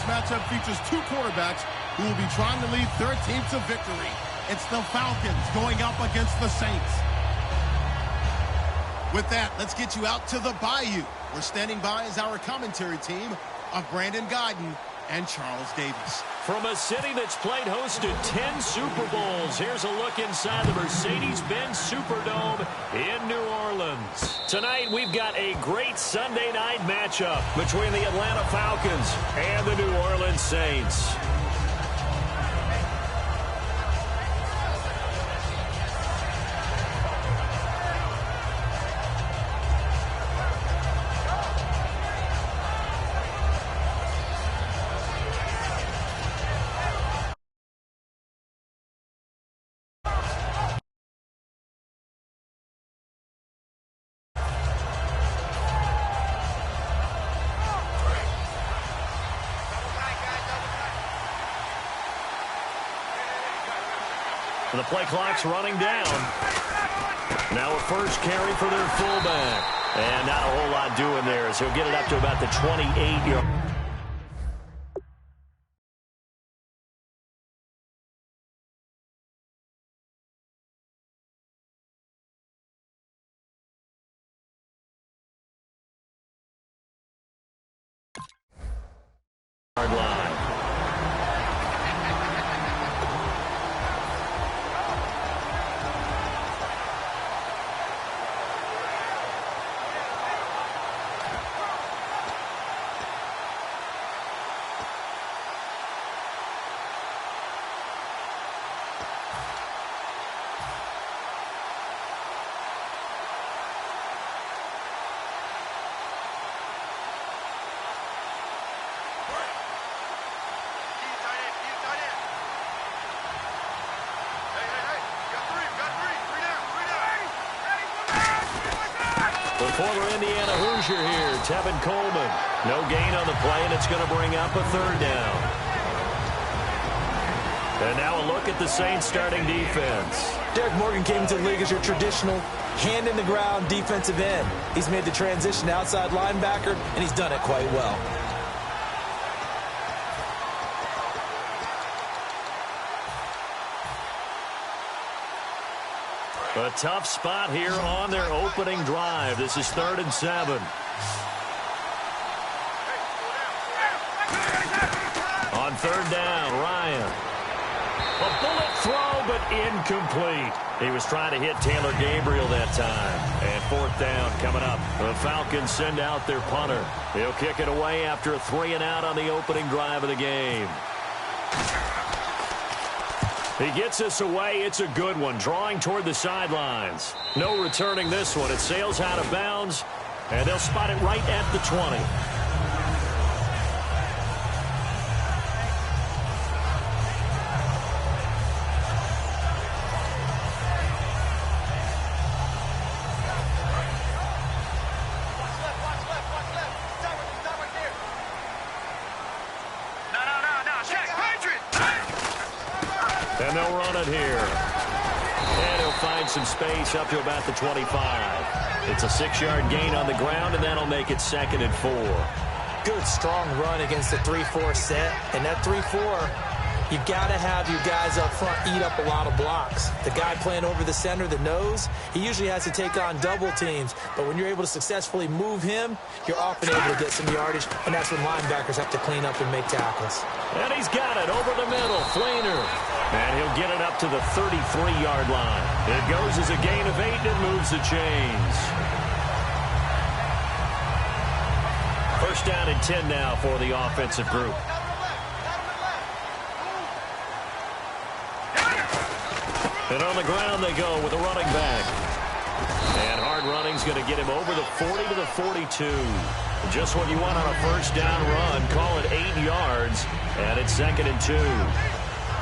matchup features two quarterbacks who will be trying to lead their team to victory. It's the Falcons going up against the Saints. With that, let's get you out to the Bayou. We're standing by as our commentary team of Brandon Guyton and Charles Davis. From a city that's played host to 10 Super Bowls, here's a look inside the Mercedes-Benz Superdome in New Orleans. Tonight, we've got a great Sunday night matchup between the Atlanta Falcons and the New Orleans Saints. The play clock's running down. Now a first carry for their fullback. And not a whole lot doing there as he'll get it up to about the 28-yard. Line. The former Indiana Hoosier here, Tevin Coleman. No gain on the play, and it's going to bring up a third down. And now a look at the Saints starting defense. Derek Morgan came into the league as your traditional hand-in-the-ground defensive end. He's made the transition to outside linebacker, and he's done it quite well. A tough spot here on their opening drive. This is 3rd and 7. On 3rd down, Ryan. A bullet throw, but incomplete. He was trying to hit Taylor Gabriel that time. And 4th down coming up. The Falcons send out their punter. He'll kick it away after a 3-and-out on the opening drive of the game. He gets us away. It's a good one. Drawing toward the sidelines. No returning this one. It sails out of bounds, and they'll spot it right at the 20. And they'll run it here. And he'll find some space up to about the 25. It's a 6-yard gain on the ground, and that'll make it 2nd and 4. Good, strong run against the 3-4 set. And that 3-4, you've got to have your guys up front eat up a lot of blocks. The guy playing over the center, the nose, he usually has to take on double teams. But when you're able to successfully move him, you're often able to get some yardage, and that's when linebackers have to clean up and make tackles. And he's got it over the middle. Fleener. And he'll get it up to the 33-yard line. It goes as a gain of 8 and moves the chains. 1st down and 10 now for the offensive group. And on the ground they go with a running back. And hard running's going to get him over the 40 to the 42. Just what you want on a 1st down run. Call it 8 yards. And it's 2nd and 2.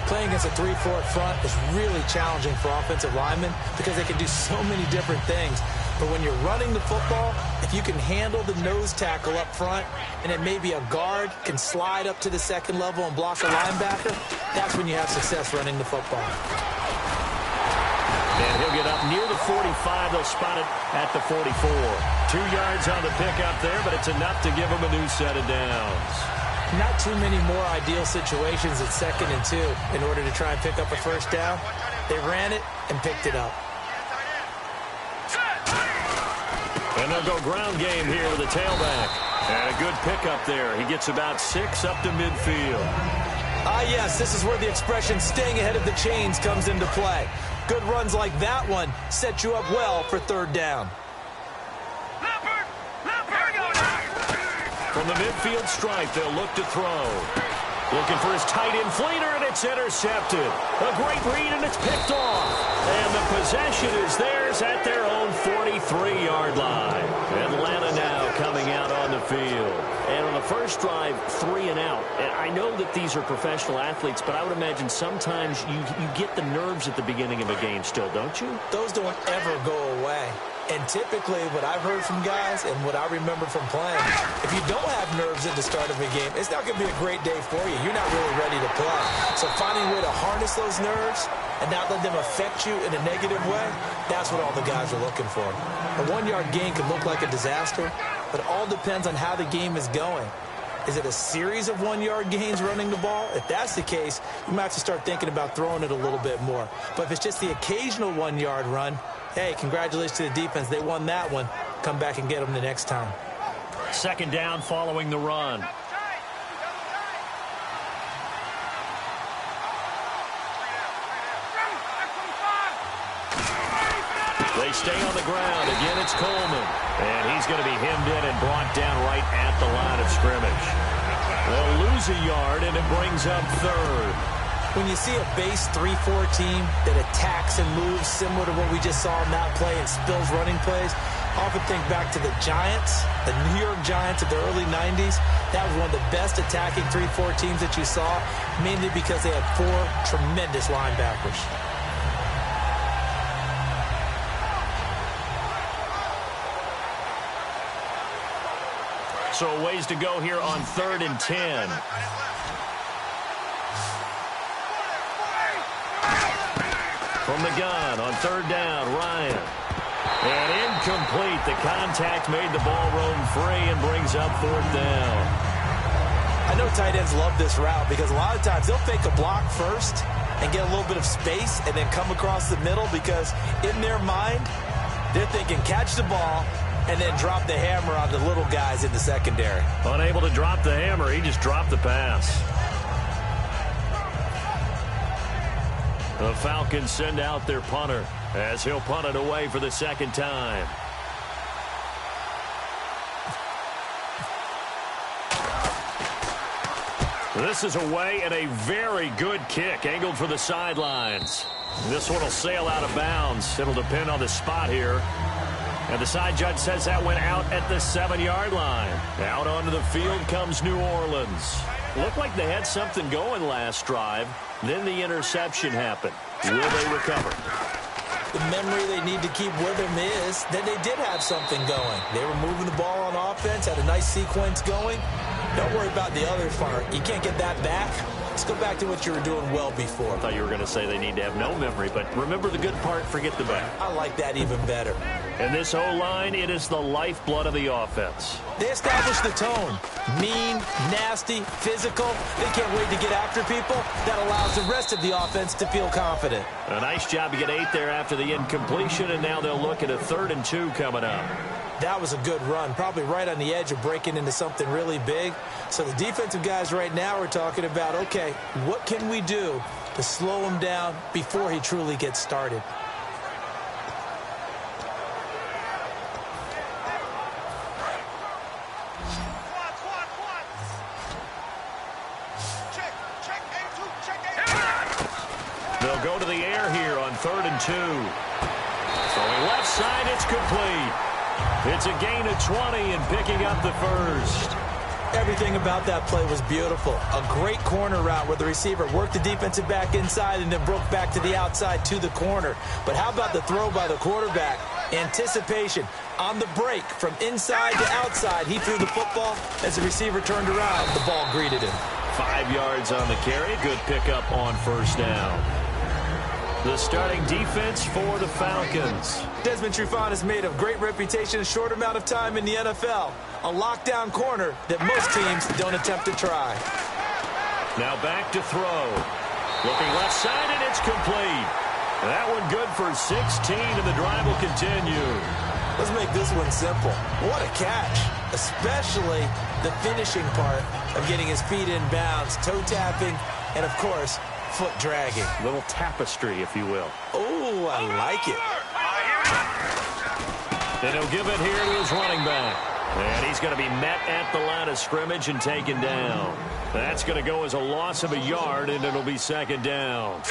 Playing against a 3-4 front is really challenging for offensive linemen because they can do so many different things. But when you're running the football, if you can handle the nose tackle up front and then maybe a guard can slide up to the 2nd level and block a linebacker, that's when you have success running the football. And he'll get up near the 45. They'll spot it at the 44. 2 yards on the pickup there, but it's enough to give him a new set of downs. Not too many more ideal situations at 2nd and 2 in order to try and pick up a first down. They ran it and picked it up. And they'll go ground game here with the tailback. And a good pickup there. He gets about 6 up to midfield. Ah, yes, this is where the expression staying ahead of the chains comes into play. Good runs like that one set you up well for 3rd down. From the midfield stripe, they'll look to throw. Looking for his tight end fleeter, and it's intercepted. A great read, and it's picked off. And the possession is theirs at their own 43-yard line. Atlanta now coming out on the field. And on the first drive, 3 and out. And I know that these are professional athletes, but I would imagine sometimes you get the nerves at the beginning of a game still, don't you? Those don't ever go away. And typically, what I've heard from guys and what I remember from playing, if you don't have nerves at the start of a game, it's not going to be a great day for you. You're not really ready to play. So finding a way to harness those nerves and not let them affect you in a negative way, that's what all the guys are looking for. A 1-yard gain can look like a disaster, but it all depends on how the game is going. Is it a series of 1-yard gains running the ball? If that's the case, you might have to start thinking about throwing it a little bit more. But if it's just the occasional 1-yard run, hey, congratulations to the defense. They won that one. Come back and get them the next time. 2nd down following the run. They stay on the ground. Again, it's Coleman. And he's going to be hemmed in and brought down right at the line of scrimmage. They'll lose a yard, and it brings up 3rd. When you see a base 3-4 team that attacks and moves similar to what we just saw in that play and spills running plays, I often think back to the Giants, the New York Giants of the early 90s. That was one of the best attacking 3-4 teams that you saw, mainly because they had 4 tremendous linebackers. So a ways to go here on 3rd and 10. From the gun on 3rd down, Ryan. And incomplete. The contact made the ball roam free and brings up 4th down. I know tight ends love this route because a lot of times they'll fake a block first and get a little bit of space and then come across the middle because in their mind, they're thinking catch the ball and then drop the hammer on the little guys in the secondary. Unable to drop the hammer, he just dropped the pass. The Falcons send out their punter as he'll punt it away for the 2nd time. This is away and a very good kick angled for the sidelines. This one will sail out of bounds. It'll depend on the spot here. And the side judge says that went out at the 7-yard line. Out onto the field comes New Orleans. Looked like they had something going last drive. Then the interception happened. Will they recover? The memory they need to keep with them is that they did have something going. They were moving the ball on offense, had a nice sequence going. Don't worry about the other part. You can't get that back. Let's go back to what you were doing well before. I thought you were going to say they need to have no memory, but remember the good part, forget the bad. I like that even better. And this O-line, it is the lifeblood of the offense. They establish the tone. Mean, nasty, physical. They can't wait to get after people. That allows the rest of the offense to feel confident. A nice job to get 8 there after the incompletion, and now they'll look at a 3rd and 2 coming up. That was a good run, probably right on the edge of breaking into something really big. So the defensive guys right now are talking about, okay, what can we do to slow him down before he truly gets started? They'll go to the air here on 3rd and 2. Throwing left side, it's complete. It's a gain of 20 and picking up the first. Everything about that play was beautiful. A great corner route where the receiver worked the defensive back inside and then broke back to the outside to the corner. But how about the throw by the quarterback? Anticipation on the break from inside to outside. He threw the football. As the receiver turned around, the ball greeted him. 5 yards on the carry. Good pickup on 1st down. The starting defense for the Falcons. Desmond Trufant has made a great reputation in a short amount of time in the NFL. A lockdown corner that most teams don't attempt to try. Now back to throw. Looking left side, and it's complete. That one good for 16, and the drive will continue. Let's make this one simple. What a catch, especially the finishing part of getting his feet in bounds, toe tapping, and, of course, foot dragging. Little tapestry, if you will. Oh, I like it. And he'll give it here to his running back. And he's going to be met at the line of scrimmage and taken down. That's going to go as a loss of a yard, and it'll be second down.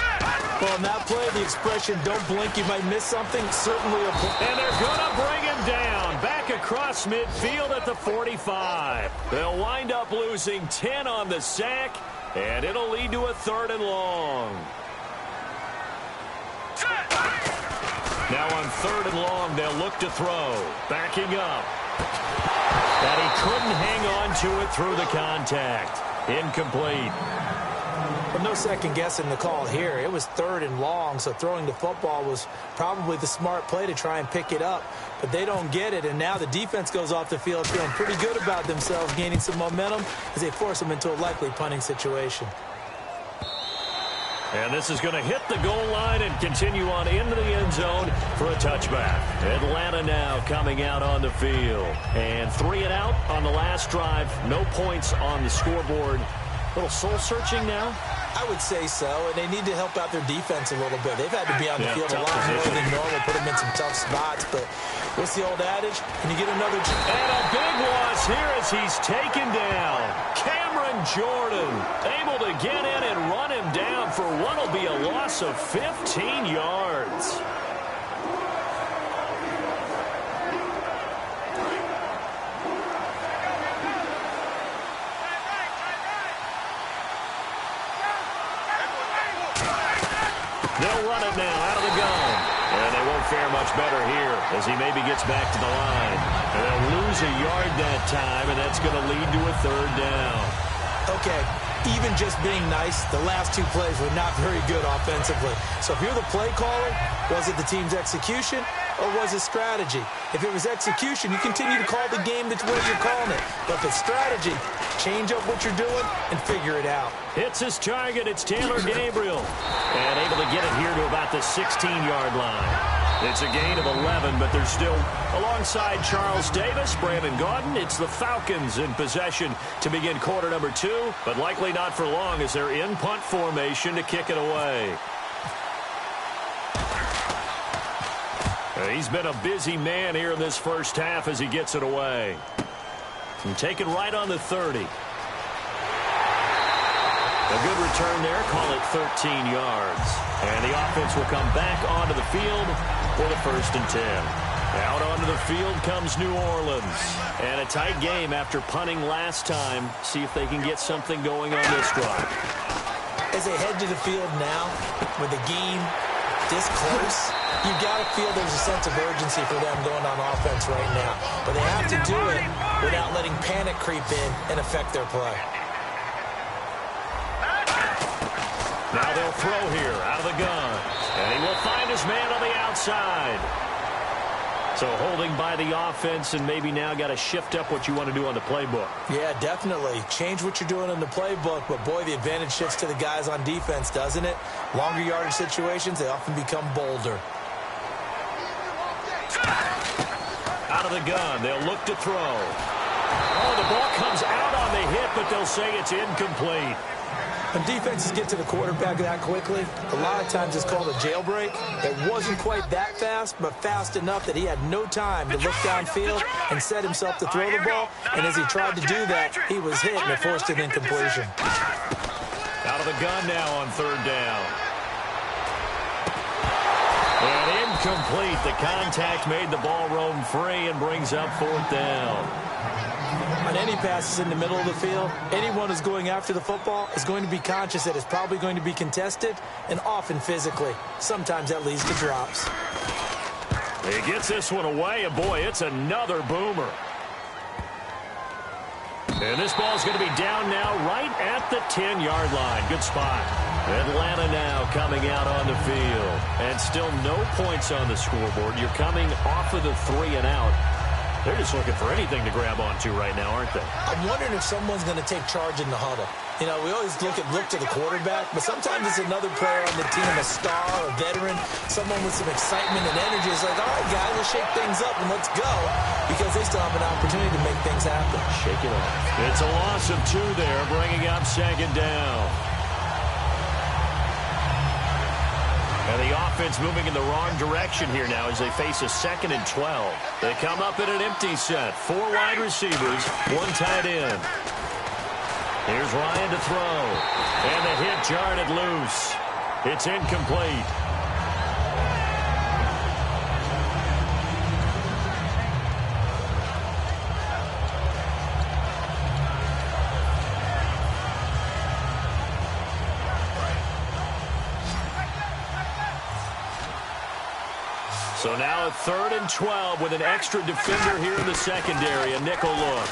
Well, in that play, the expression, don't blink, you might miss something, certainly applies. And they're going to bring him down. Back across midfield at the 45. They'll wind up losing 10 on the sack, and it'll lead to a 3rd and long. Now on 3rd and long, they'll look to throw. Backing up. And he couldn't hang on to it through the contact. Incomplete. Well, no second guessing the call here. It was 3rd and long, so throwing the football was probably the smart play to try and pick it up. But they don't get it, and now the defense goes off the field feeling pretty good about themselves, gaining some momentum as they force them into a likely punting situation. And this is going to hit the goal line and continue on into the end zone for a touchback. Atlanta now coming out on the field. And 3 and out on the last drive. No points on the scoreboard. A little soul-searching now? I would say so, and they need to help out their defense a little bit. They've had to be on the field a lot more than normal, put them in some tough spots. But what's the old adage? Can you get another... And a big loss here as he's taken down. Jordan able to get in and run him down for what will be a loss of 15 yards. They'll run it now out of the gun. And they won't fare much better here as he maybe gets back to the line. And they'll lose a yard that time, and that's going to lead to a 3rd down. Okay, even just being nice, the last 2 plays were not very good offensively. So if you're the play caller, was it the team's execution or was it strategy? If it was execution, you continue to call the game the way you're calling it. But if it's strategy, change up what you're doing and figure it out. Hits his target. It's Taylor Gabriel. And able to get it here to about the 16-yard line. It's a gain of 11, but they're still alongside Charles Davis, Brandon Gaudin. It's the Falcons in possession to begin quarter number 2, but likely not for long as they're in punt formation to kick it away. He's been a busy man here in this first half as he gets it away. And taken right on the 30. A good return there, call it 13 yards. And the offense will come back onto the field for the 1st and 10. Out onto the field comes New Orleans. And a tight game after punting last time. See if they can get something going on this drive. As they head to the field now, with the game this close, you've got to feel there's a sense of urgency for them going on offense right now. But they have to do it without letting panic creep in and affect their play. Now they'll throw here out of the gun. And he will find his man on the outside. So holding by the offense, and maybe now got to shift up what you want to do on the playbook. Yeah, definitely. Change what you're doing in the playbook, but boy, the advantage shifts to the guys on defense, doesn't it? Longer yardage situations, they often become bolder. Out of the gun, they'll look to throw. Oh, the ball comes out on the hit, but they'll say it's incomplete. When defenses get to the quarterback that quickly, a lot of times it's called a jailbreak. It wasn't quite that fast, but fast enough that he had no time to look downfield and set himself to throw the ball. And as he tried to do that, he was hit and it forced an incompletion. Out of the gun now on 3rd down. And incomplete. The contact made the ball roam free and brings up 4th down. On any passes in the middle of the field, anyone who's going after the football is going to be conscious that it's probably going to be contested and often physically. Sometimes that leads to drops. He gets this one away, and boy, it's another boomer. And this ball's going to be down now right at the 10-yard line. Good spot. Atlanta now coming out on the field. And still no points on the scoreboard. You're coming off of the 3 and out. They're just looking for anything to grab onto right now, aren't they? I'm wondering if someone's going to take charge in the huddle. You know, we always look to the quarterback, but sometimes it's another player on the team, a star, a veteran, someone with some excitement and energy. It's like, all right, guys, let's shake things up and let's go, because they still have an opportunity to make things happen. Shake it off. It's a loss of 2 there, bringing up 2nd down. And the offense moving in the wrong direction here now as they face a 2nd and 12. They come up in an empty set. 4 wide receivers, 1 tight end. Here's Ryan to throw. And the hit jarred it loose. It's incomplete. So now a 3rd and 12 with an extra defender here in the secondary. A nickel look.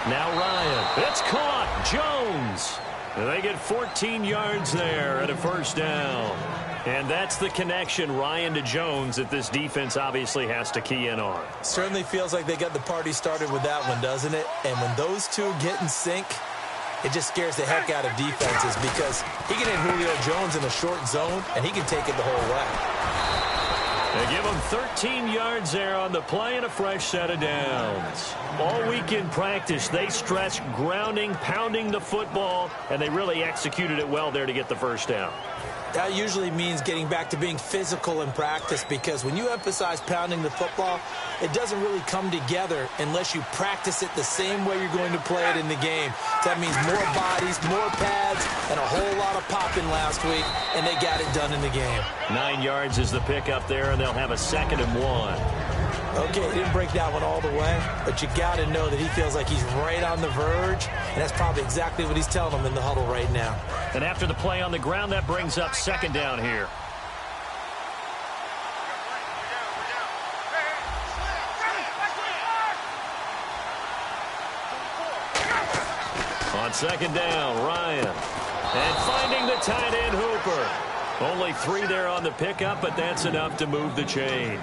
Now Ryan. It's caught. Jones. And they get 14 yards there at a 1st down. And that's the connection, Ryan to Jones, that this defense obviously has to key in on. Certainly feels like they got the party started with that one, doesn't it? And when those two get in sync, it just scares the heck out of defenses, because he can hit Julio Jones in a short zone, and he can take it the whole way. They give him 13 yards there on the play and a fresh set of downs. All week in practice, they stressed grounding, pounding the football, and they really executed it well there to get the 1st down. That usually means getting back to being physical in practice, because when you emphasize pounding the football, it doesn't really come together unless you practice it the same way you're going to play it in the game. That means more bodies, more pads, and a whole lot of popping last week, and they got it done in the game. 9 yards is the pickup there, and they'll have a 2nd and 1. Okay, he didn't break that one all the way, but you got to know that he feels like he's right on the verge, and that's probably exactly what he's telling them in the huddle right now. And after the play on the ground, that brings up 2nd down here. On 2nd down, Ryan. And finding the tight end, Hooper. Only 3 there on the pickup, but that's enough to move the chains.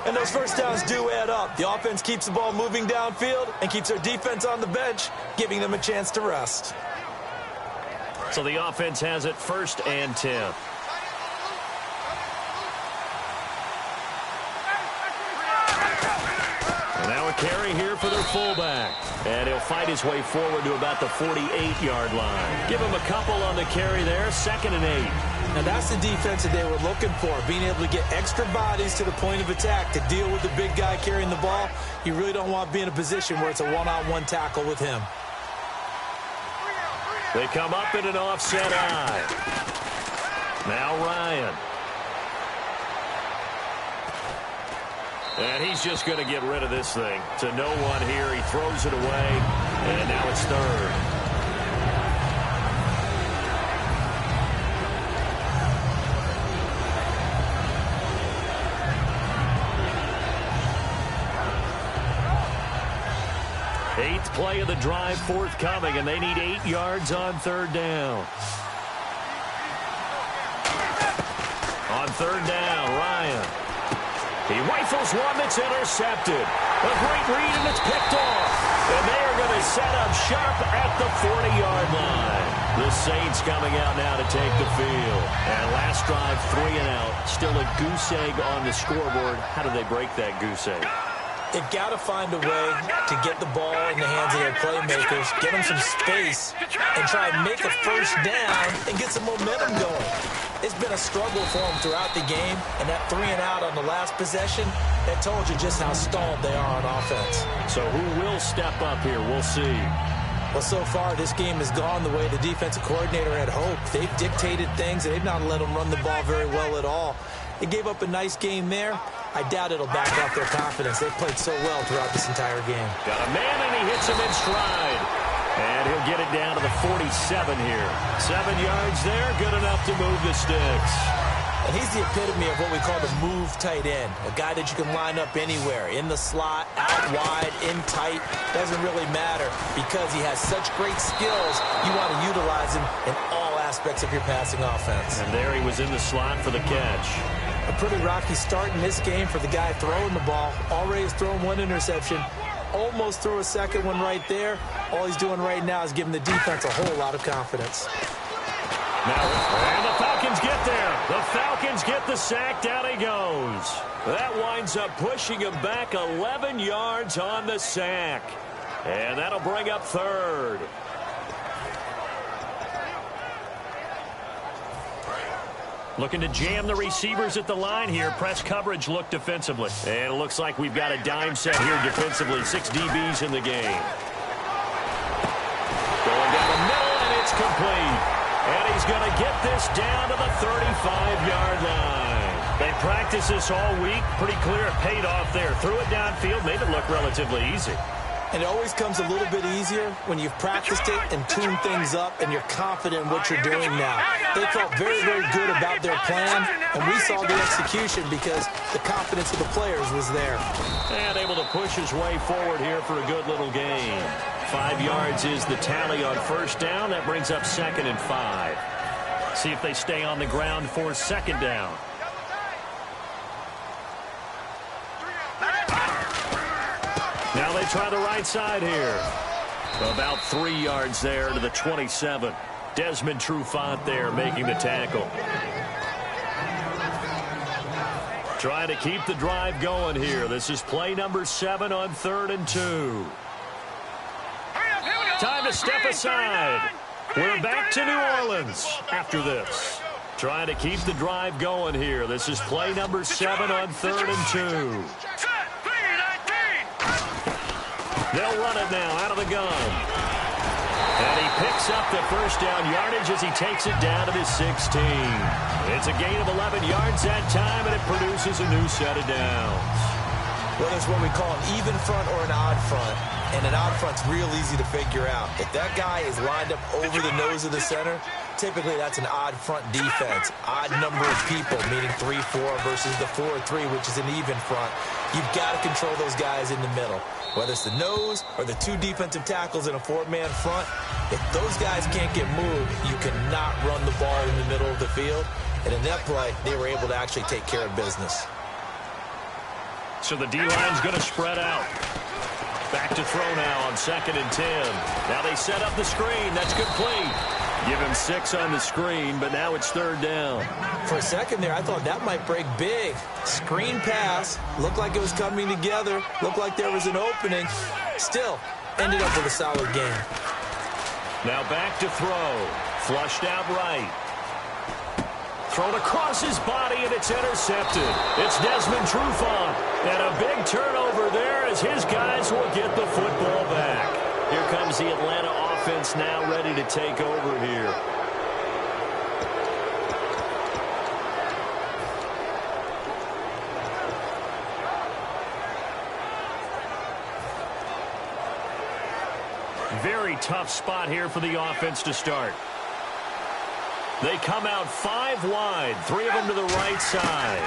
And those 1st downs do add up. The offense keeps the ball moving downfield and keeps their defense on the bench, giving them a chance to rest. So the offense has it 1st and 10. And now a carry here for their fullback. And he'll fight his way forward to about the 48-yard line. Give him a couple on the carry there, 2nd and 8. Now that's the defense that they were looking for, being able to get extra bodies to the point of attack to deal with the big guy carrying the ball. You really don't want to be in a position where it's a one-on-one tackle with him. They come up in an offset eye. Now Ryan. And he's just going to get rid of this thing. To no one here. He throws it away. And now it's 3rd. Eighth play of the drive forthcoming, and they need 8 yards on 3rd down. On 3rd down, Ryan. He rifles one that's intercepted. A great read, and it's picked off. And they are going to set up shop at the 40-yard line. The Saints coming out now to take the field. And last drive, 3 and out. Still a goose egg on the scoreboard. How do they break that goose egg? They've got to find a way to get the ball in the hands of their playmakers, get them some space, and try and make a 1st down and get some momentum going. It's been a struggle for them throughout the game, and that 3 and out on the last possession, that told you just how stalled they are on offense. So who will step up here? We'll see. Well, so far, this game has gone the way the defensive coordinator had hoped. They've dictated things, and they've not let them run the ball very well at all. They gave up a nice game there. I doubt it'll back up their confidence. They've played so well throughout this entire game. Got a man, and he hits him in stride. And he'll get it down to the 47 here. 7 yards there, good enough to move the sticks. And he's the epitome of what we call the move tight end, a guy that you can line up anywhere, in the slot, out wide, in tight. Doesn't really matter because he has such great skills. You want to utilize him in all aspects of your passing offense. And there he was in the slot for the catch. A pretty rocky start in this game for the guy throwing the ball. Already has thrown one interception. Almost threw a second one right there. All he's doing right now is giving the defense a whole lot of confidence. And the Falcons get there. The Falcons get the sack. Down he goes. That winds up pushing him back 11 yards on the sack. And that'll bring up third. Looking to jam the receivers at the line here. Press coverage look defensively. And it looks like we've got a dime set here defensively. 6 DBs in the game. Going down the middle, and it's complete. And he's going to get this down to the 35-yard line. They practiced this all week. Pretty clear it paid off there. Threw it downfield, made it look relatively easy. And it always comes a little bit easier when you've practiced it and tuned things up and you're confident in what you're doing now. They felt very, very good about their plan, and we saw the execution because the confidence of the players was there. And able to push his way forward here for a good little gain. 5 yards is the tally on first down. That brings up 2nd and 5. See if they stay on the ground for 2nd down. Now they try the right side here. About 3 yards there to the 27. Desmond Trufant there making the tackle. Trying to keep the drive going here. This is play number 7 on 3rd and 2. Time to step aside. We're back to New Orleans after this. Trying to keep the drive going here. This is play number 7 on 3rd and 2. They'll run it now out of the gun. And he picks up the first down yardage as he takes it down to the 16. It's a gain of 11 yards that time, and it produces a new set of downs. Whether it's what we call an even front or an odd front, and an odd front's real easy to figure out. If that guy is lined up over the nose of the center, typically that's an odd front defense. Odd number of people, meaning 3-4 versus the 4-3, which is an even front. You've got to control those guys in the middle. Whether it's the nose or the 2 defensive tackles in a 4-man front, if those guys can't get moved, you cannot run the ball in the middle of the field. And in that play, they were able to actually take care of business. So the D-line's going to spread out. Back to throw now on 2nd and 10. Now they set up the screen. That's complete. Give him 6 on the screen, but now it's 3rd down. For a second there, I thought that might break big. Screen pass. Looked like it was coming together. Looked like there was an opening. Still, ended up with a solid game. Now back to throw. Flushed out right. Thrown across his body, and it's intercepted. It's Desmond Trufant. And a big turnover there as his guys will get the football back. Here comes the Atlanta offense now ready to take over here. Very tough spot here for the offense to start. They come out 5 wide, 3 of them to the right side.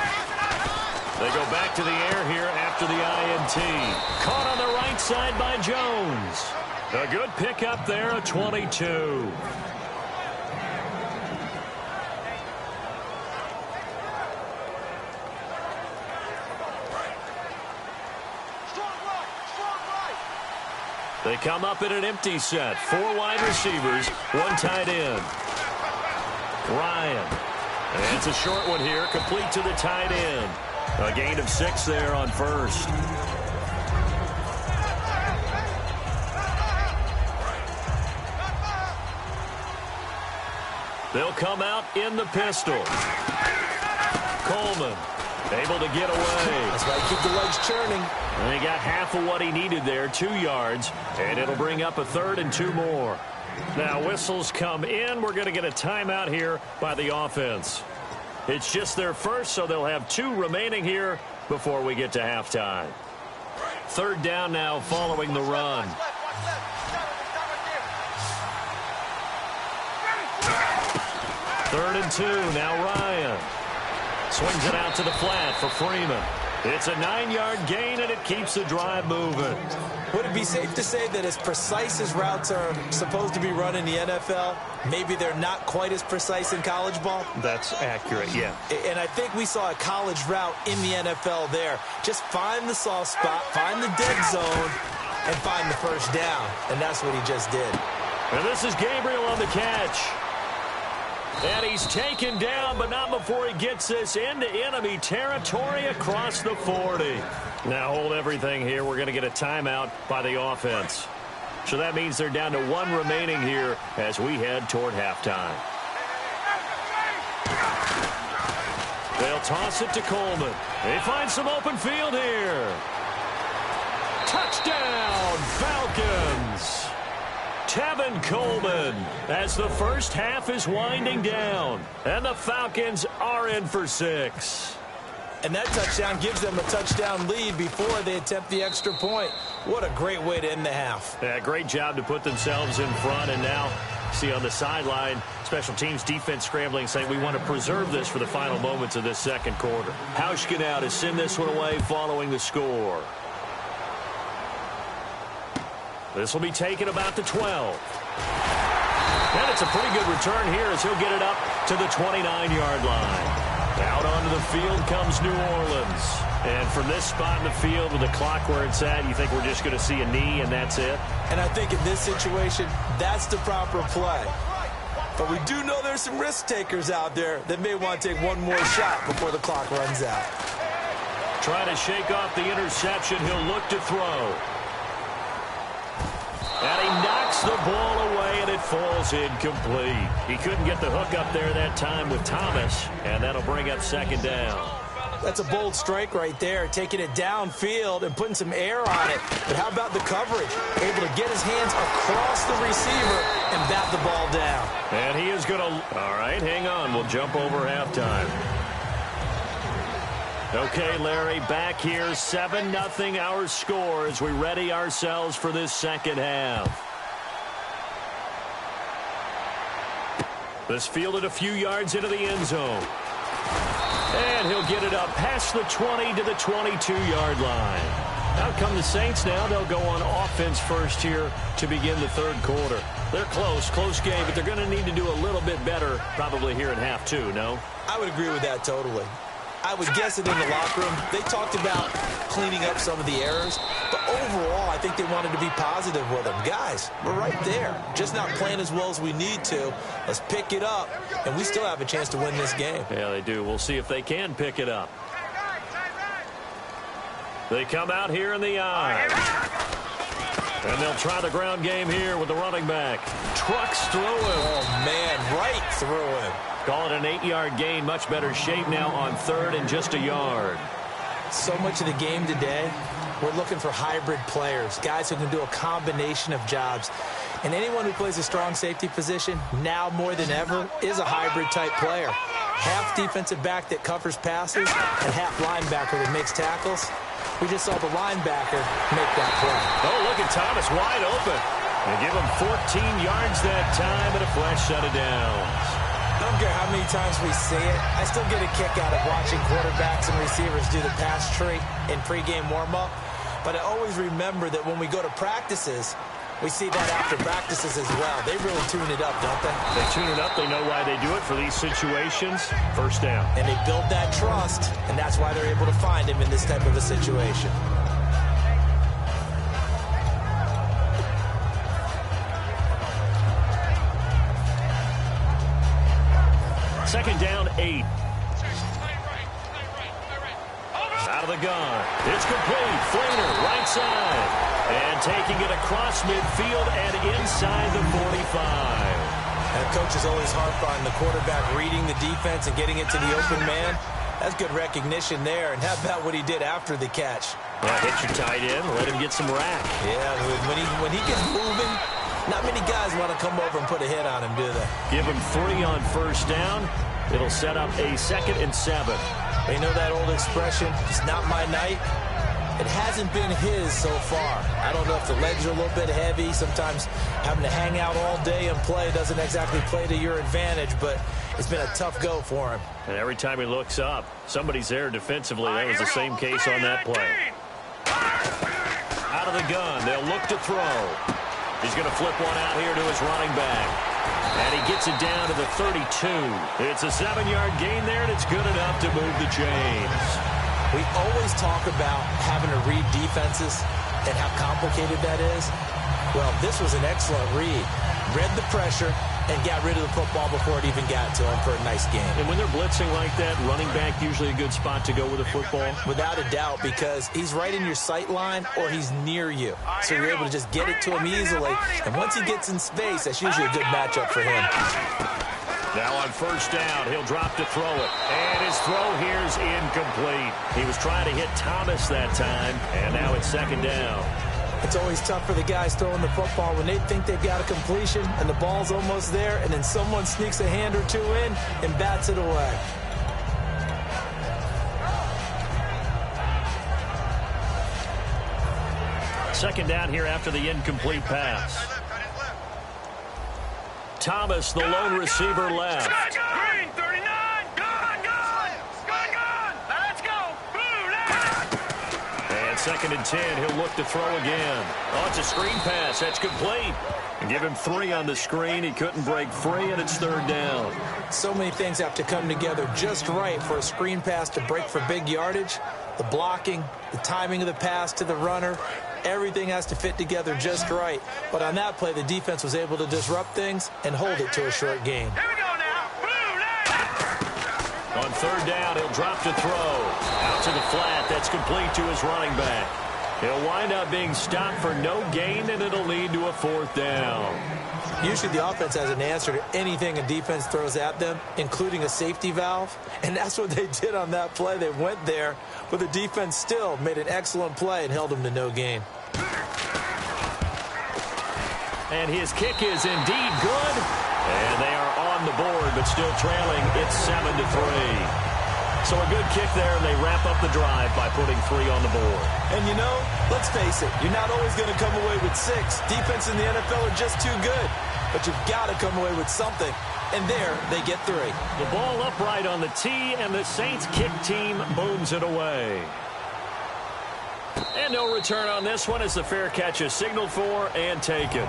They go back to the air here after the INT. Caught on the right side by Jones. A good pickup there, a 22. They come up in an empty set. 4 wide receivers, 1 tight end. Ryan. And it's a short one here, complete to the tight end. A gain of 6 there on first. They'll come out in the pistol. Coleman able to get away. That's why you keep the legs churning. And he got half of what he needed there, 2 yards, and it'll bring up a 3rd and 2 more. Now whistles come in. We're going to get a timeout here by the offense. It's just their first, so they'll have 2 remaining here before we get to halftime. 3rd down now following the run. Third and 2, now Ryan. Swings it out to the flat for Freeman. It's a 9-yard gain, and it keeps the drive moving. Would it be safe to say that as precise as routes are supposed to be run in the NFL, maybe they're not quite as precise in college ball? That's accurate, yeah. And I think we saw a college route in the NFL there. Just find the soft spot, find the dead zone, and find the first down. And that's what he just did. And this is Gabriel on the catch. And he's taken down, but not before he gets this into enemy territory across the 40. Now hold everything here. We're going to get a timeout by the offense. So that means they're down to 1 remaining here as we head toward halftime. They'll toss it to Coleman. They find some open field here. Touchdown, Falcons! Tevin Coleman as the first half is winding down. And the Falcons are in for 6. And that touchdown gives them a touchdown lead before they attempt the extra point. What a great way to end the half. Yeah, great job to put themselves in front. And now, see on the sideline, special teams defense scrambling, saying we want to preserve this for the final moments of this second quarter. Hauschka now to send this one away following the score. This will be taken about the 12. And it's a pretty good return here as he'll get it up to the 29-yard line. Out onto the field comes New Orleans. And from this spot in the field with the clock where it's at, you think we're just going to see a knee and that's it? And I think in this situation, that's the proper play. But we do know there's some risk takers out there that may want to take one more shot before the clock runs out. Trying to shake off the interception. He'll look to throw. And he knocks the ball away, and it falls incomplete. He couldn't get the hook up there that time with Thomas, and that'll bring up second down. That's a bold strike right there, taking it downfield and putting some air on it. But how about the coverage? Able to get his hands across the receiver and bat the ball down. And he is going to... All right, hang on. We'll jump over halftime. Okay, Larry, back here, 7-0 our score as we ready ourselves for this second half. This fielded a few yards into the end zone. And he'll get it up past the 20 to the 22-yard line. Out come the Saints now. They'll go on offense first here to begin the third quarter. They're close game, but they're going to need to do a little bit better probably here in half two, no? I would agree with that totally. I would guess that in the locker room, they talked about cleaning up some of the errors. But overall, I think they wanted to be positive with them. Guys, we're right there. Just not playing as well as we need to. Let's pick it up, and we still have a chance to win this game. Yeah, they do. We'll see if they can pick it up. They come out here in the eye. And they'll try the ground game here with the running back. Trucks through him. Oh, man, right through him. Call it an 8-yard gain. Much better shape now on third and just a yard. So much of the game today, we're looking for hybrid players, guys who can do a combination of jobs. And anyone who plays a strong safety position, now more than ever, is a hybrid type player. Half defensive back that covers passes and half linebacker that makes tackles. We just saw the linebacker make that play. Oh, look at Thomas wide open. They give him 14 yards that time and a fresh set of downs. I don't care how many times we see it. I still get a kick out of watching quarterbacks and receivers do the pass tree in pregame warm-up. But I always remember that when we go to practices, we see that after practices as well. They really tune it up, don't they? They tune it up. They know why they do it for these situations. First down. And they build that trust, and that's why they're able to find him in this type of a situation. Second down, 8. Out of the gun. It's complete. Flainer, right side. And taking it across midfield and inside the 45. And coach is always harp on the quarterback reading the defense and getting it to the open man. That's good recognition there. And how about what he did after the catch? Yeah, hit your tight end. Let him get some rack. Yeah, when he gets moving, not many guys want to come over and put a hit on him, do they? Give him 3 on first down. It'll set up a 2nd and 7. You know that old expression, it's not my night. It hasn't been his so far. I don't know if the legs are a little bit heavy. Sometimes having to hang out all day and play doesn't exactly play to your advantage, but it's been a tough go for him. And every time he looks up, somebody's there defensively. That was the same case on that play. Out of the gun, they'll look to throw. He's going to flip one out here to his running back. And he gets it down to the 32. It's a 7-yard gain there, and it's good enough to move the chains. We always talk about having to read defenses and how complicated that is. Well, this was an excellent read. Read the pressure and got rid of the football before it even got to him for a nice game. And when they're blitzing like that, running back usually a good spot to go with the football? Without a doubt, because he's right in your sight line or he's near you. So you're able to just get it to him easily. And once he gets in space, that's usually a good matchup for him. Now on first down, he'll drop to throw it. And his throw here's incomplete. He was trying to hit Thomas that time, and now it's second down. It's always tough for the guys throwing the football when they think they've got a completion and the ball's almost there, and then someone sneaks a hand or two in and bats it away. Second down here after the incomplete pass. Thomas, the lone receiver, left. Green, 39, gone. Let's go. And second and 10, he'll look to throw again. Oh, it's a screen pass. That's complete. And give him 3 on the screen. He couldn't break free, and it's third down. So many things have to come together just right for a screen pass to break for big yardage. The blocking, the timing of the pass to the runner, everything has to fit together just right. But on that play, the defense was able to disrupt things and hold it to a short gain. Here we go now. On third down, he'll drop to throw. Out to the flat. That's complete to his running back. He'll wind up being stopped for no gain, and it'll lead to a fourth down. Usually the offense has an answer to anything a defense throws at them, including a safety valve. And that's what they did on that play. They went there, but the defense still made an excellent play and held them to no gain. And his kick is indeed good. And they are on the board, but still trailing. It's 7-3. So a good kick there, and they wrap up the drive by putting 3 on the board. And you know, let's face it, you're not always going to come away with 6. Defense in the NFL are just too good. But you've got to come away with something. And there, they get 3. The ball upright on the tee, and the Saints kick team booms it away. And no return on this one as the fair catch is signaled for and taken.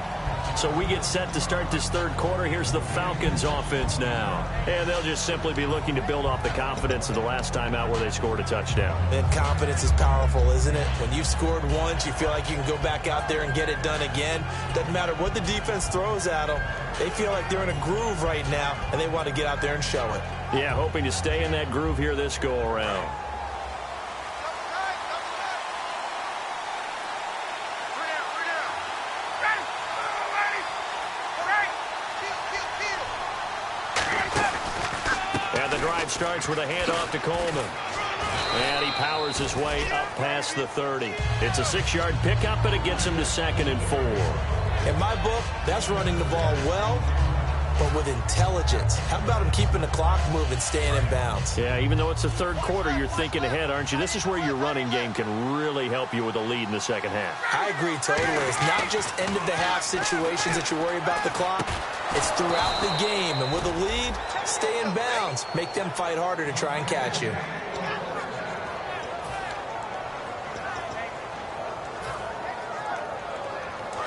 So we get set to start this third quarter. Here's the Falcons offense now. And they'll just simply be looking to build off the confidence of the last time out where they scored a touchdown. And confidence is powerful, isn't it? When you've scored once, you feel like you can go back out there and get it done again. Doesn't matter what the defense throws at them. They feel like they're in a groove right now, and they want to get out there and show it. Yeah, hoping to stay in that groove here this go-around. Starts with a handoff to Coleman. And he powers his way up past the 30. It's a 6-yard pickup, and it gets him to 2nd and 4. In my book, that's running the ball well, but with intelligence. How about him keeping the clock moving, staying in bounds? Yeah, even though it's the third quarter, you're thinking ahead, aren't you? This is where your running game can really help you with a lead in the second half. I agree totally. It's not just end-of-the-half situations that you worry about the clock. It's throughout the game, and with a lead, stay in bounds. Make them fight harder to try and catch you.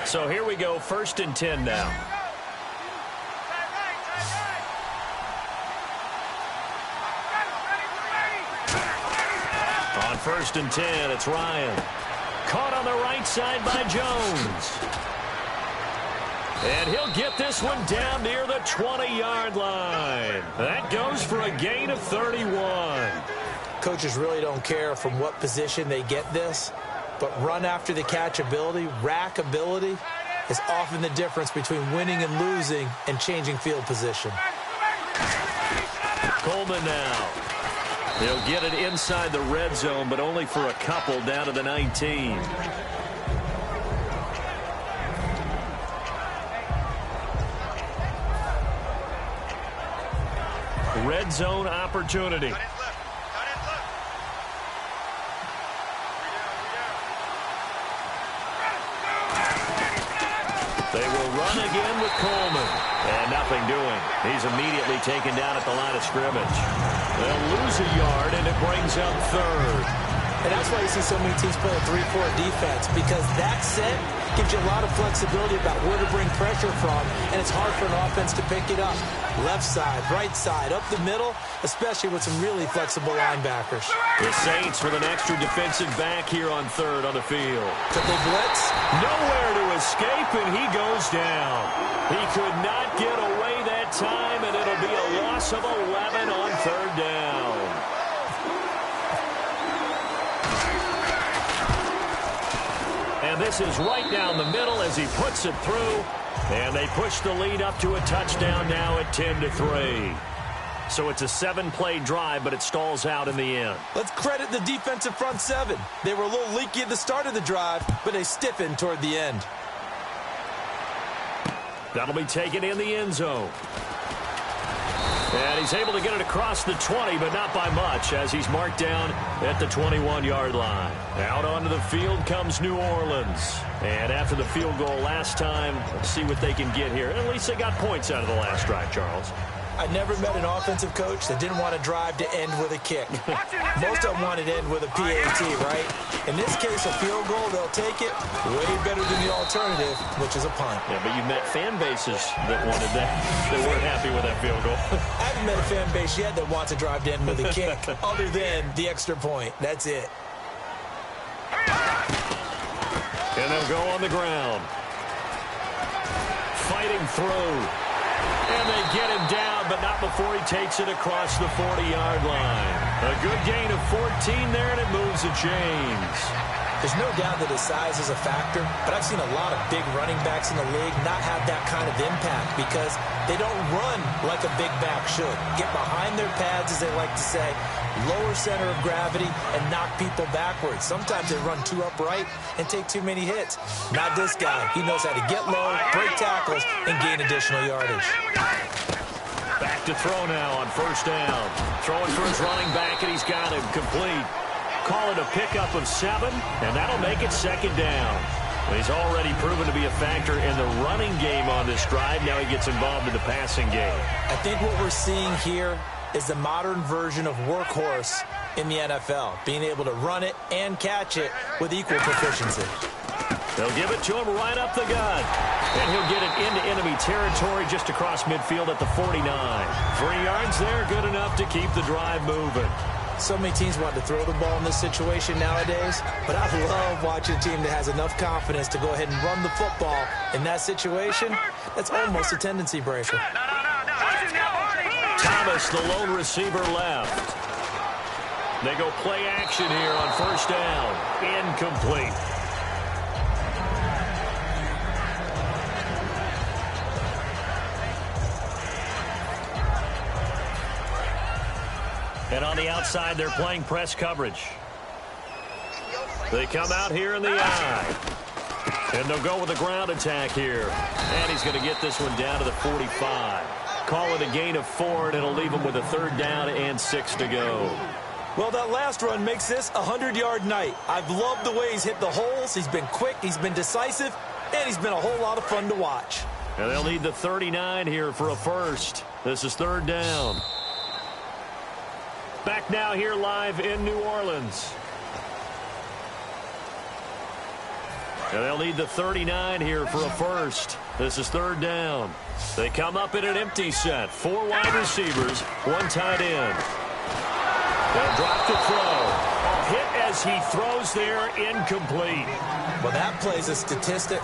So here we go, 1st and 10 now. On 1st and 10, it's Ryan. Caught on the right side by Jones. And he'll get this one down near the 20-yard line. That goes for a gain of 31. Coaches really don't care from what position they get this, but run after the catch ability, rack ability, is often the difference between winning and losing and changing field position. Coleman now. He'll get it inside the red zone, but only for a couple down to the 19. Red zone opportunity. again with Coleman. And nothing doing. He's immediately taken down at the line of scrimmage. They'll lose a yard, and it brings up third. And that's why you see so many teams play a 3-4 defense, because that set gives you a lot of flexibility about where to bring pressure from, and it's hard for an offense to pick it up. Left side, right side, up the middle, especially with some really flexible linebackers. The Saints with an extra defensive back here on third on the field. Triple blitz. Nowhere to escape, and he goes down. He could not get away that time, and it'll be a loss of 11 on third down. And this is right down the middle as he puts it through. And they push the lead up to a touchdown now at 10-3. So it's a 7-play drive, but it stalls out in the end. Let's credit the defensive front seven. They were a little leaky at the start of the drive, but they stiffened toward the end. That'll be taken in the end zone. And he's able to get it across the 20, but not by much, as he's marked down at the 21-yard line. Out onto the field comes New Orleans. And after the field goal last time, let's see what they can get here. At least they got points out of the last drive, Charles. I never met an offensive coach that didn't want to drive to end with a kick. Most of them wanted to end with a PAT, right? In this case, a field goal, they'll take it way better than the alternative, which is a punt. Yeah, but you've met fan bases that wanted that, that weren't happy with that field goal. I haven't met a fan base yet that wants to drive to end with a kick, other than the extra point. That's it. And they'll go on the ground. Fighting through. And they get him down, but not before he takes it across the 40-yard line. A good gain of 14 there, and it moves the chains. There's no doubt that his size is a factor, but I've seen a lot of big running backs in the league not have that kind of impact because they don't run like a big back should. Get behind their pads, as they like to say, lower center of gravity, and knock people backwards. Sometimes they run too upright and take too many hits. Not this guy. He knows how to get low, break tackles, and gain additional yardage. Back to throw now on first down. Throwing for his running back, and he's got him complete. Call it a pickup of 7, and that'll make it second down. He's already proven to be a factor in the running game on this drive. Now he gets involved in the passing game. I think what we're seeing here is the modern version of workhorse in the NFL, being able to run it and catch it with equal proficiency. They'll give it to him right up the gut. And he'll get it into enemy territory just across midfield at the 49. 3 yards there, good enough to keep the drive moving. So many teams want to throw the ball in this situation nowadays, but I love watching a team that has enough confidence to go ahead and run the football in that situation. That's almost a tendency breaker. Thomas, the lone receiver, left. They go play action here on first down. Incomplete. And on the outside, they're playing press coverage. They come out here in the eye. And they'll go with a ground attack here. And he's going to get this one down to the 45. Call it a gain of 4, and it'll leave him with a third down and 6 to go. Well, that last run makes this a 100-yard night. I've loved the way he's hit the holes. He's been quick, he's been decisive, and he's been a whole lot of fun to watch. And they'll need the 39 here for a first. This is third down. Back now here live in New Orleans. And they'll need the 39 here for a first. This is third down. They come up in an empty set. 4 wide receivers, 1 tight end. They'll drop the throw. A hit as he throws there, incomplete. Well, that plays a statistic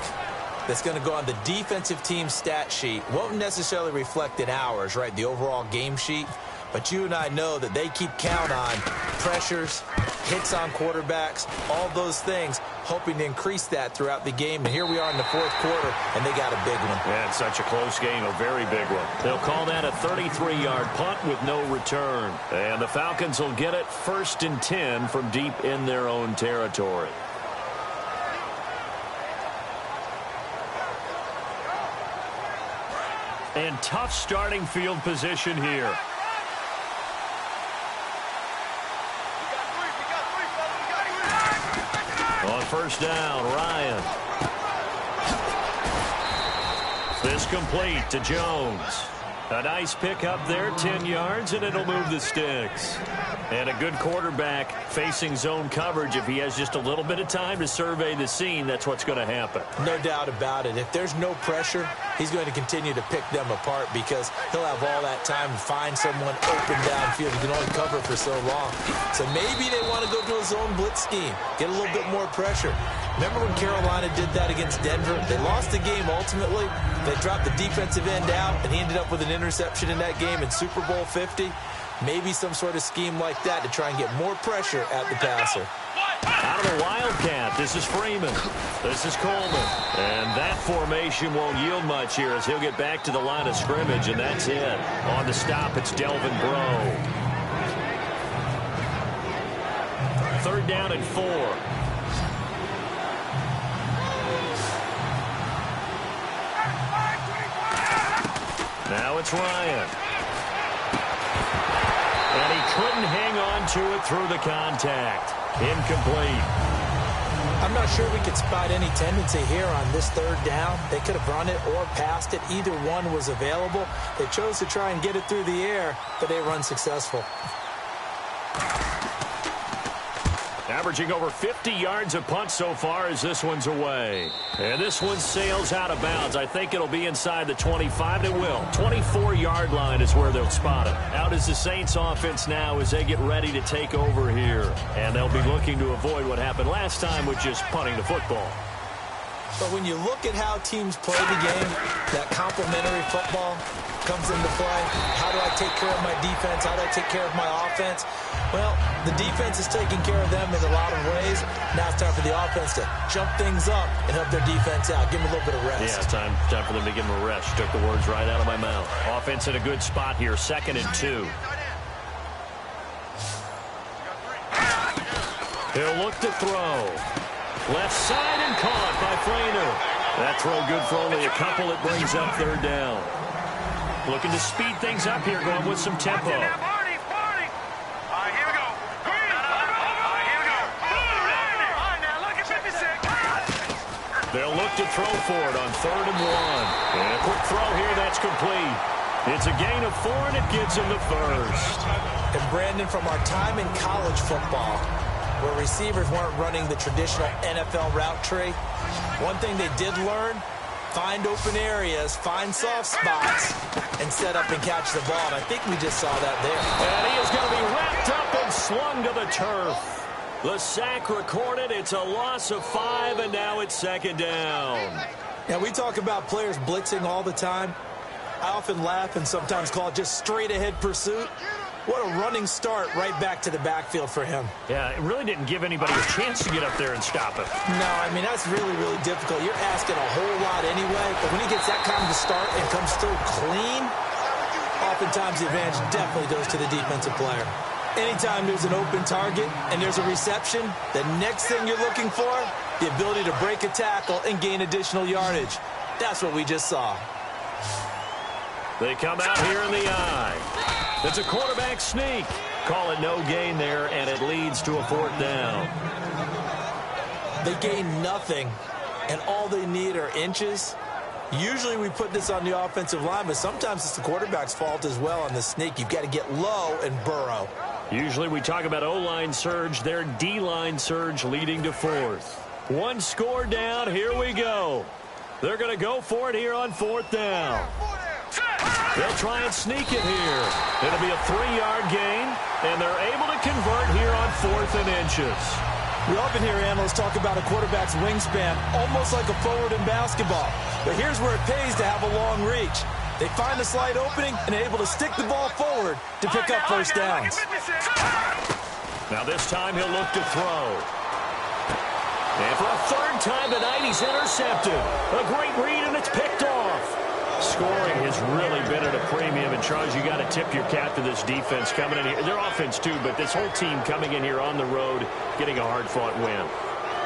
that's going to go on the defensive team stat sheet. Won't necessarily reflect in ours, right, the overall game sheet. But you and I know that they keep count on pressures, hits on quarterbacks, all those things, hoping to increase that throughout the game. And here we are in the fourth quarter, and they got a big one. Yeah, it's such a close game, a very big one. They'll call that a 33-yard punt with no return. And the Falcons will get it 1st and 10 from deep in their own territory. And tough starting field position here. On first down, Ryan. This complete to Jones. A nice pickup there, 10 yards, and it'll move the sticks. And a good quarterback facing zone coverage. If he has just a little bit of time to survey the scene, that's what's going to happen. No doubt about it. If there's no pressure, he's going to continue to pick them apart because he'll have all that time to find someone open downfield. He can only cover for so long. So maybe they want to go to a zone blitz scheme, get a little bit more pressure. Remember when Carolina did that against Denver? They lost the game ultimately. They dropped the defensive end out, and he ended up with an interception in that game in Super Bowl 50. Maybe some sort of scheme like that to try and get more pressure at the passer. Out of the Wildcat, this is Freeman. This is Coleman. And that formation won't yield much here as he'll get back to the line of scrimmage, and that's it. On the stop, it's Delvin Breaux. 3rd down and 4. Now it's Ryan. And he couldn't hang on to it through the contact. Incomplete. I'm not sure we could spot any tendency here on this 3rd down. They could have run it or passed it. Either one was available. They chose to try and get it through the air, but they were unsuccessful. Averaging over 50 yards a punt so far as this one's away. And this one sails out of bounds. I think it'll be inside the 25. It will. 24-yard line is where they'll spot it. Out is the Saints offense now as they get ready to take over here. And they'll be looking to avoid what happened last time with just punting the football. But when you look at how teams play the game, that complementary football comes into play. How do I take care of my defense? How do I take care of my offense? Well, the defense is taking care of them in a lot of ways. Now it's time for the offense to jump things up and help their defense out. Give them a little bit of rest. Yeah, time for them to give them a rest. You took the words right out of my mouth. Offense in a good spot here, 2nd and 2. He'll look to throw. Left side and caught by Flainer. That throw good for only a couple. It brings up 3rd down. Looking to speed things up here, going with some tempo. They'll look to throw for it on 3rd and 1. And a quick throw here, that's complete. It's a gain of 4, and it gives him the first. And Brandon, from our time in college football, where receivers weren't running the traditional NFL route tree, one thing they did learn, find open areas, find soft spots, and set up and catch the ball. And I think we just saw that there. And he is going to be wrapped up and slung to the turf. The sack recorded. It's a loss of 5, and now it's 2nd down. Now, we talk about players blitzing all the time. I often laugh and sometimes call it just straight-ahead pursuit. What a running start right back to the backfield for him. Yeah, it really didn't give anybody a chance to get up there and stop him. No, I mean, that's really, really difficult. You're asking a whole lot anyway, but when he gets that kind of a start and comes through clean, oftentimes the advantage definitely goes to the defensive player. Anytime there's an open target and there's a reception, the next thing you're looking for, the ability to break a tackle and gain additional yardage. That's what we just saw. They come out here in the eye. It's a quarterback sneak. Call it no gain there, and it leads to a 4th down. They gain nothing, and all they need are inches. Usually we put this on the offensive line, but sometimes it's the quarterback's fault as well on the sneak. You've got to get low and burrow. Usually we talk about O-line surge, their D-line surge leading to 4th. 1 score down, here we go. They're going to go for it here on 4th down. They'll try and sneak it here. It'll be a 3-yard gain, and they're able to convert here on 4th and inches. We often hear analysts talk about a quarterback's wingspan, almost like a forward in basketball. But here's where it pays to have a long reach. They find a slight opening and are able to stick the ball forward to pick up first downs. Now this time he'll look to throw. And for a 3rd time tonight, he's intercepted. A great read, and it's picked off. Scoring has really been at a premium, and Charles, you got to tip your cap to this defense coming in here. Their offense too, but this whole team coming in here on the road, getting a hard-fought win.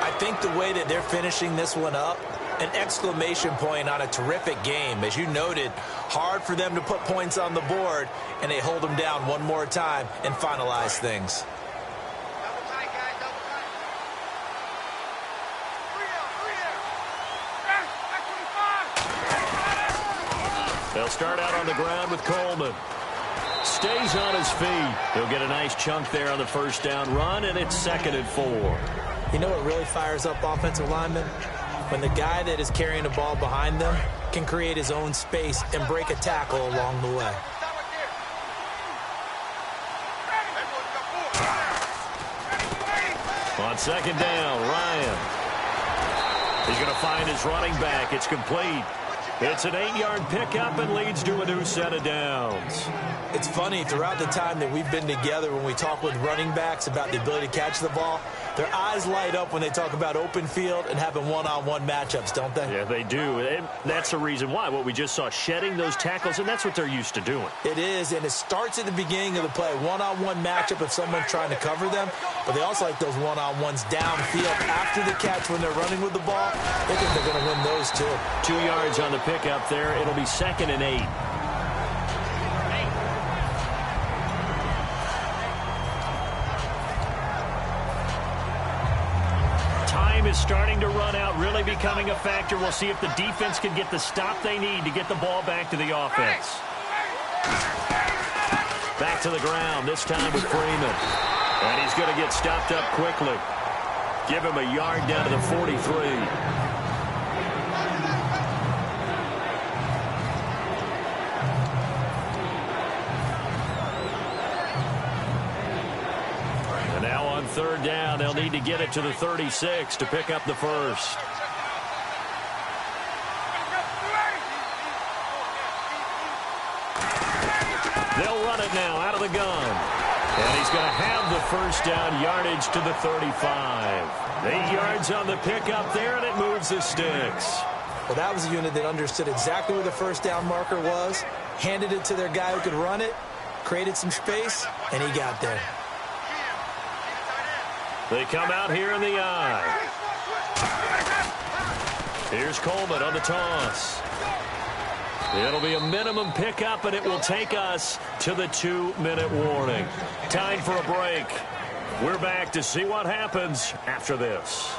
I think the way that they're finishing this one up, an exclamation point on a terrific game. As you noted, hard for them to put points on the board, and they hold them down one more time and finalize things. They'll start out on the ground with Coleman. Stays on his feet. He'll get a nice chunk there on the first down run, and it's 2nd and 4. You know what really fires up offensive linemen? When the guy that is carrying the ball behind them can create his own space and break a tackle along the way. On 2nd down, Ryan. He's going to find his running back. It's complete. It's an 8-yard pickup and leads to a new set of downs. It's funny, throughout the time that we've been together, when we talk with running backs about the ability to catch the ball, their eyes light up when they talk about open field and having one-on-one matchups, don't they? Yeah, they do. And that's the reason why. What we just saw, shedding those tackles, and that's what they're used to doing. It is, and it starts at the beginning of the play. One-on-one matchup if someone's trying to cover them, but they also like those one-on-ones downfield after the catch when they're running with the ball. They think they're going to win those, too. 2 yards on the pickup there. It'll be 2nd and 8. Time is starting to run out, really becoming a factor. We'll see if the defense can get the stop they need to get the ball back to the offense. Back to the ground, this time with Freeman. And he's going to get stopped up quickly. Give him a yard down to the 43. On 3rd down, they'll need to get it to the 36 to pick up the first. They'll run it now out of the gun. And he's going to have the first down, yardage to the 35. 8 yards on the pickup there, and it moves the sticks. Well, that was a unit that understood exactly where the first down marker was, handed it to their guy who could run it, created some space, and he got there. They come out here in the eye. Here's Coleman on the toss. It'll be a minimum pickup, and it will take us to the 2-minute warning. Time for a break. We're back to see what happens after this.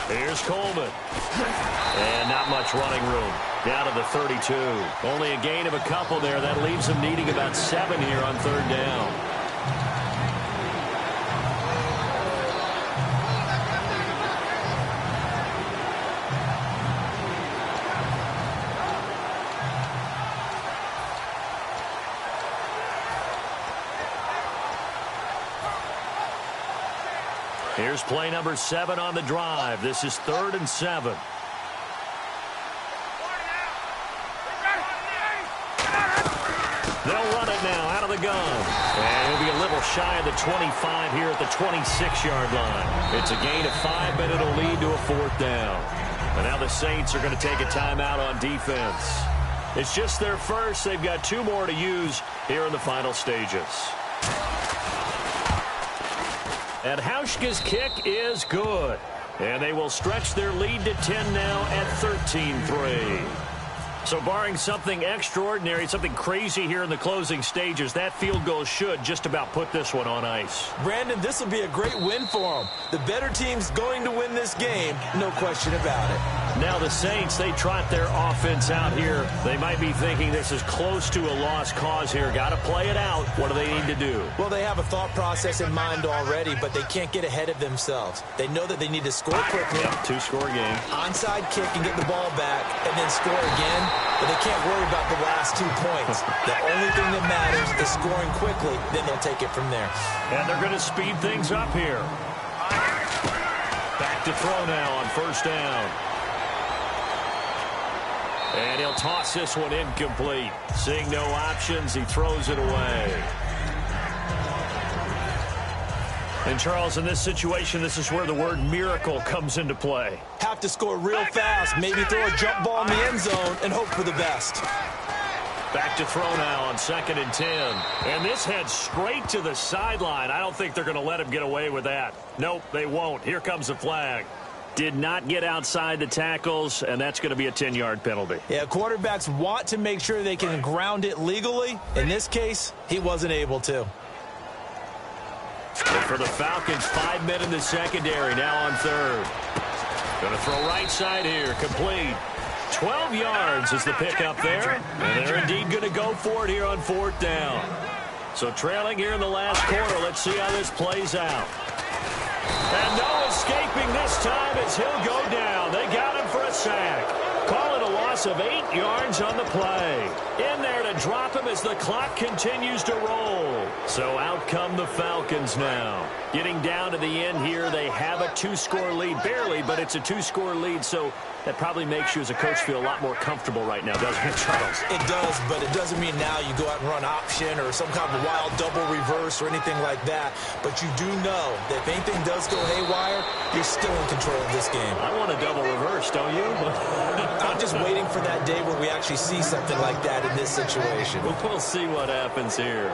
Here's Coleman. And not much running room. Down to the 32. Only a gain of a couple there. That leaves them needing about 7 here on 3rd down. Here's play number 7 on the drive. This is 3rd and 7. They'll run it now out of the gun. And he'll be a little shy of the 25 here at the 26-yard line. It's a gain of 5, but it'll lead to a 4th down. And now the Saints are going to take a timeout on defense. It's just their first. They've got 2 more to use here in the final stages. And Hauschka's kick is good. And they will stretch their lead to 10 now at 13-3. So barring something extraordinary, something crazy here in the closing stages, that field goal should just about put this one on ice. Brandon, this will be a great win for them. The better team's going to win this game, no question about it. Now the Saints, they trot their offense out here. They might be thinking this is close to a lost cause here. Got to play it out. What do they need to do? Well, they have a thought process in mind already, but they can't get ahead of themselves. They know that they need to score quickly. Yep, 2-score game. Onside kick and get the ball back, and then score again. But they can't worry about the last 2 points. The only thing that matters is scoring quickly. Then they'll take it from there. And they're going to speed things up here. Back to throw now on 1st down. And he'll toss this one incomplete. Seeing no options, he throws it away. And, Charles, in this situation, this is where the word miracle comes into play. Have to score real fast, maybe throw a jump ball in the end zone, and hope for the best. Back to throw now on 2nd and 10. And this heads straight to the sideline. I don't think they're going to let him get away with that. Nope, they won't. Here comes the flag. Did not get outside the tackles, and that's going to be a 10-yard penalty. Yeah, quarterbacks want to make sure they can ground it legally. In this case, he wasn't able to. And for the Falcons, 5 men in the secondary, now on third. Going to throw right side here, complete. 12 yards is the pickup there, and they're indeed going to go for it here on fourth down. So trailing here in the last quarter, let's see how this plays out. And no escaping this time as he'll go down. They got him for a sack. Call it a loss of 8 yards on the play. In there to drop him as the clock continues to roll. So out come the Falcons now. Getting down to the end here, they have a 2-score lead. Barely, but it's a 2-score lead, so that probably makes you as a coach feel a lot more comfortable right now, doesn't it, Charles? It does, but it doesn't mean now you go out and run option or some kind of wild double reverse or anything like that. But you do know that if anything does go haywire, you're still in control of this game. I want a double reverse, don't you? I'm just waiting for that day where we actually see something like that in this situation. We'll see what happens here.